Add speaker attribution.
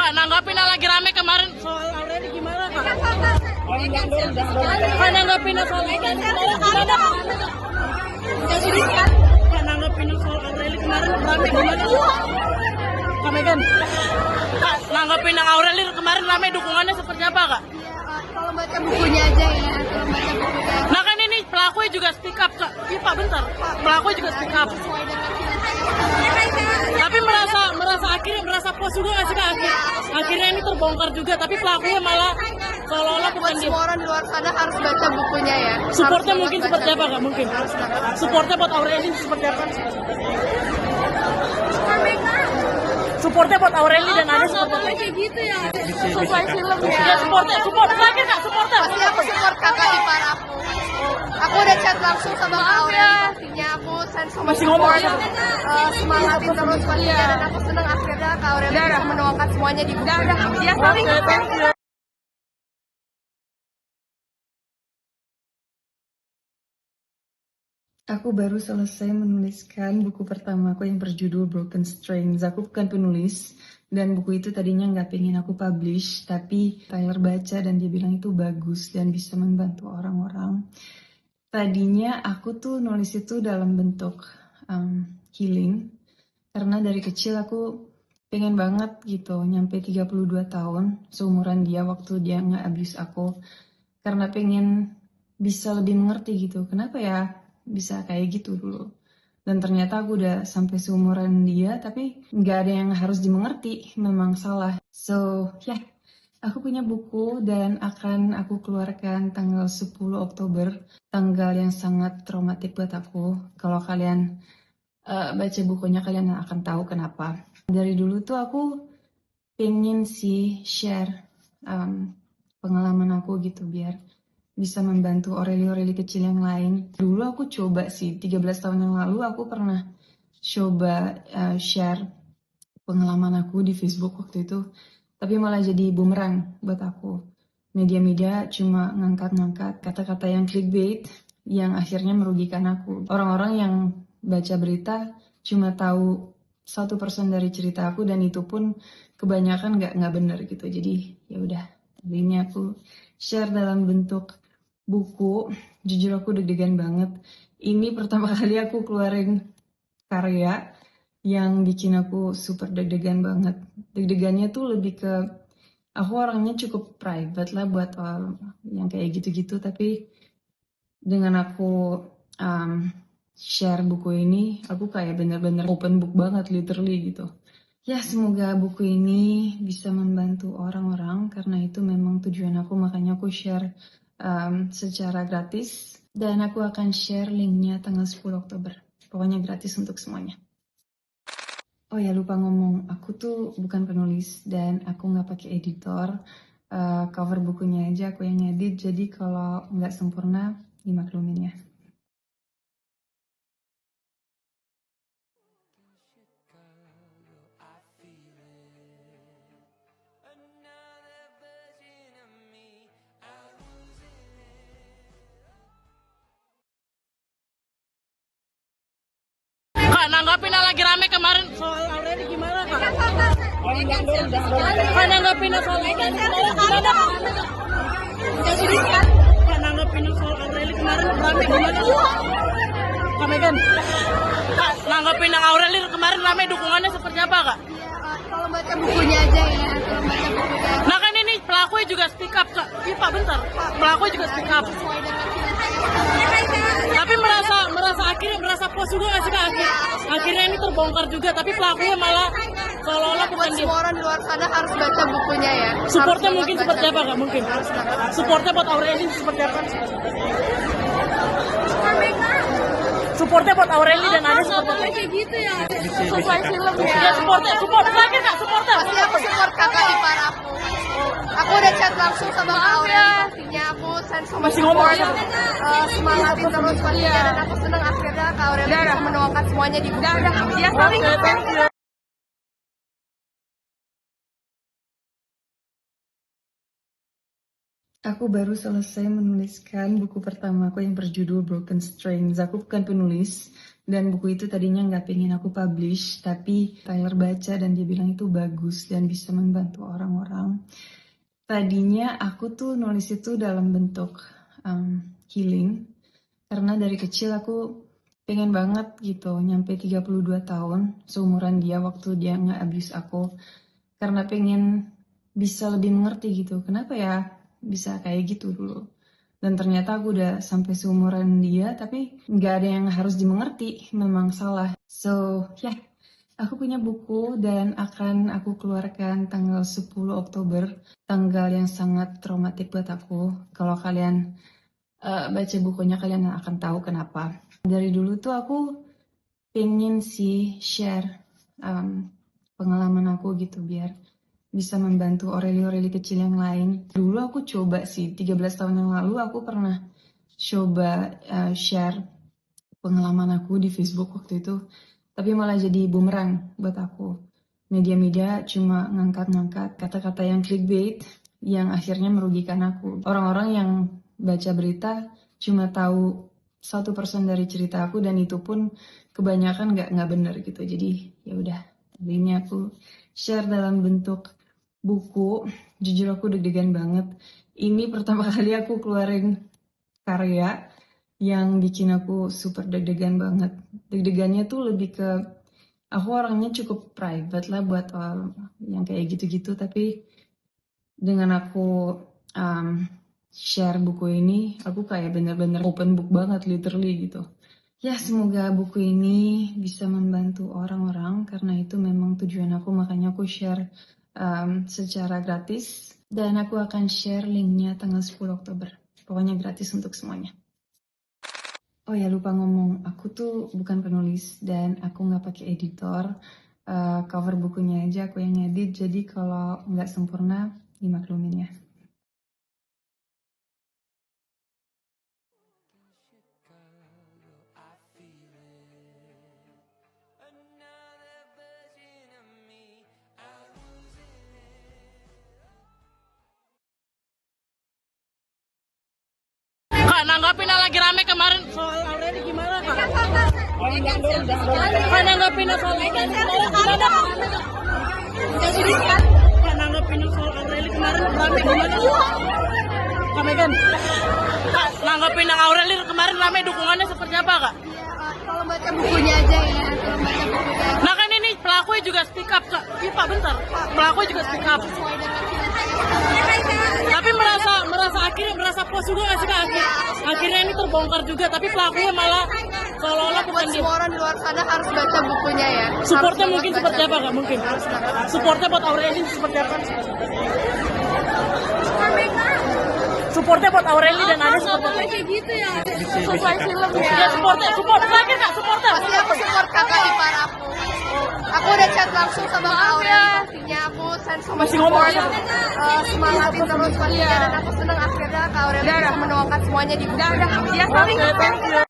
Speaker 1: Kak, nanggapin yang lagi rame kemarin soal Aureli gimana, Kak? Kak, nanggapin yang soal Aureli gimana, Kak? Kak, nanggapin yang soal Aureli kemarin rame gimana, Kak Megan? Kak, nanggapin yang Aureli kemarin rame, dukungannya seperti apa, Kak?
Speaker 2: Kalau baca bukunya aja ya, kalau baca bukunya.
Speaker 1: Nah kan ini pelakunya juga speak up, Kak. Iya, Pak, bentar. Pelakunya juga speak up. Tapi merasa akhirnya merasa puas juga nggak sih, Kak? Akhirnya ini terbongkar juga, tapi pelakunya malah seolah-olah bukan dia.
Speaker 2: Semua orang di luar sana harus baca bukunya ya.
Speaker 1: Supportnya mungkin seperti apa, Kak? Mungkin. Supportnya buat Aureli seperti apa? Supportnya buat Aureli dan Ade seperti apa?
Speaker 2: Kayak gitu ya. Sesuai film ya.
Speaker 1: Ya, support terakhir, Kak, supportnya.
Speaker 2: Pasti aku support kakak ipar aku. Aku udah chat langsung sama Kak Aureli, pastinya aku send sama
Speaker 1: Masih ngomong
Speaker 2: support.
Speaker 1: aja.
Speaker 2: Semangatin terus pastinya, dan aku seneng akhirnya Kak Aureli bisa menuangkan semuanya di buku. Dia saling.
Speaker 1: Thank you.
Speaker 3: Aku baru selesai menuliskan buku pertamaku yang berjudul Broken Strings. Aku bukan penulis, dan buku itu tadinya nggak pengen aku publish, tapi Tyler baca dan dia bilang itu bagus dan bisa membantu orang-orang. Tadinya aku tuh nulis itu dalam bentuk healing, karena dari kecil aku pengen banget gitu, nyampe 32 tahun, seumuran dia waktu dia nge-abuse aku. Karena pengen bisa lebih mengerti gitu, kenapa ya bisa kayak gitu dulu. Dan ternyata aku udah sampai seumuran dia, tapi nggak ada yang harus dimengerti, memang salah. So, ya, aku punya buku dan akan aku keluarkan tanggal 10 Oktober, tanggal yang sangat traumatik buat aku. Kalau kalian baca bukunya, kalian akan tahu kenapa. Dari dulu tuh aku pengen sih share pengalaman aku gitu, biar bisa membantu Aureli kecil yang lain. Dulu aku coba sih, 13 tahun yang lalu aku pernah coba share pengalaman aku di Facebook waktu itu, tapi malah jadi bumerang buat aku. Media-media cuma ngangkat-ngangkat kata-kata yang clickbait yang akhirnya merugikan aku. Orang-orang yang baca berita cuma tahu 1% dari cerita aku, dan itu pun kebanyakan nggak benar gitu. Jadi ya udah, ini aku share dalam bentuk buku. Jujur aku deg-degan banget. Ini pertama kali aku keluarin karya yang bikin aku super deg-degan banget. Deg-degannya tuh lebih ke aku orangnya cukup private lah buat yang kayak gitu-gitu, tapi dengan aku share buku ini, aku kayak bener-bener open book banget, literally gitu. Ya, semoga buku ini bisa membantu orang-orang, karena itu memang tujuan aku, makanya aku share secara gratis, dan aku akan share linknya tanggal 10 Oktober. Pokoknya gratis untuk semuanya. Oh ya, lupa ngomong, aku tuh bukan penulis dan aku nggak pakai editor. Cover bukunya aja aku yang edit, jadi kalau nggak sempurna dimaklumin ya.
Speaker 1: Kak, nanggapin yang lagi rame kemarin soal Aureli gimana, Kak? Kak, nanggapin yang soal Aureli gimana, Kak? Kak, nanggapin yang soal Aureli kemarin rame gimana, Kak Megan? Kak, nanggapin yang Aureli kemarin rame, dukungannya seperti apa, Kak?
Speaker 2: Kalau baca bukunya aja ya, kalau baca bukunya.
Speaker 1: Nah kan ini pelakunya juga speak up, Kak. Iya, Pak, bentar. Pelakunya juga speak up. Tapi merasa akhirnya merasa puas juga nggak sih, Kak? Akhirnya ini terbongkar juga, tapi pelakunya malah seolah-olah bukan dia.
Speaker 2: Semua orang di luar sana harus baca bukunya ya.
Speaker 1: Supportnya mungkin seperti apa, Kak? Mungkin. Supportnya buat Aureli seperti apa? Supportnya buat Aureli dan Ade seperti apa?
Speaker 2: Kayak gitu ya. Sesuai film ya.
Speaker 1: Ya, support terakhir, Kak, supportnya.
Speaker 2: Pasti aku support kakak ipar aku. Aku udah chat langsung sama Kak Aureli, pastinya aku send sama
Speaker 1: Masih ngomong
Speaker 2: support.
Speaker 1: aja.
Speaker 2: Semangatin terus pastinya, dan aku seneng akhirnya Kak Aureli bisa menuangkan semuanya di buku. Dia saling.
Speaker 1: Thank you.
Speaker 3: Aku baru selesai menuliskan buku pertamaku yang berjudul Broken Strings. Aku bukan penulis, Dan buku itu tadinya nggak pengen aku publish, tapi Tyler baca dan dia bilang itu bagus dan bisa membantu orang-orang. Tadinya aku tuh nulis itu dalam bentuk healing, karena dari kecil aku pengen banget gitu nyampe 32 tahun, seumuran dia waktu dia nge-abuse aku. Karena pengen bisa lebih mengerti gitu, kenapa ya bisa kayak gitu dulu. Dan ternyata aku udah sampai seumuran dia, tapi nggak ada yang harus dimengerti, memang salah. So, ya, aku punya buku dan akan aku keluarkan tanggal 10 Oktober, tanggal yang sangat traumatik buat aku. Kalau kalian baca bukunya, kalian akan tahu kenapa. Dari dulu tuh aku pengen sih share pengalaman aku gitu, biar bisa membantu Aureli kecil yang lain. Dulu aku coba sih, 13 tahun yang lalu aku pernah coba share pengalaman aku di Facebook waktu itu. Tapi malah jadi bumerang buat aku. Media-media cuma ngangkat-ngangkat kata-kata yang clickbait yang akhirnya merugikan aku. Orang-orang yang baca berita cuma tahu 1% dari cerita aku dan itu pun kebanyakan nggak benar gitu. Jadi ya udah, ini aku share dalam bentuk buku. Jujur aku deg-degan banget. Ini pertama kali aku keluarin karya yang bikin aku super deg-degan banget. Deg-degannya tuh lebih ke aku orangnya cukup private lah buat yang kayak gitu-gitu. Tapi dengan aku share buku ini, aku kayak bener-bener open book banget, literally gitu. Ya, semoga buku ini bisa membantu orang-orang karena itu memang tujuan aku, makanya aku share secara gratis dan aku akan share linknya tanggal 10 Oktober. Pokoknya gratis untuk semuanya. Oh ya, lupa ngomong, aku tuh bukan penulis dan aku nggak pakai editor. Cover bukunya aja aku yang edit, jadi kalau nggak sempurna dimaklumin ya.
Speaker 1: Kak, nanggapin yang lagi rame kemarin soal Aureli gimana kak? Kak, nanggapin soal Aureli gimana kak? Kak, nanggapin soal Aureli kemarin rame gimana? Kak Megan, Kak, nanggapin yang Aureli kemarin rame, dukungannya seperti apa kak?
Speaker 2: Kalau baca bukunya aja ya, kalau baca bukunya.
Speaker 1: Nah kan ini pelakunya juga speak up kak. Iya pak, bentar. Pelakunya juga speak up. Tapi merasa akhirnya merasa puas juga nggak sih kak? Akhirnya ini terbongkar juga, tapi pelakunya malah seolah-olah bukan dia.
Speaker 2: Semua orang di luar sana harus baca bukunya ya.
Speaker 1: Supportnya mungkin seperti apa kak? Mungkin. Supportnya buat Aureli seperti apa? Supportnya buat Aureli dan Ade seperti apa?
Speaker 2: Kayak gitu ya.
Speaker 1: Sesuai film ya. Support terakhir kak, supportnya.
Speaker 2: Pasti aku support kakak ipar aku. Aku udah chat langsung sama Kak Aureli, pastinya aku send sama
Speaker 1: Masih ngomong aja.
Speaker 2: semangatin terus pastinya dan aku seneng akhirnya Kak Aureli bisa menuangkan semuanya di buku.
Speaker 1: Thank you.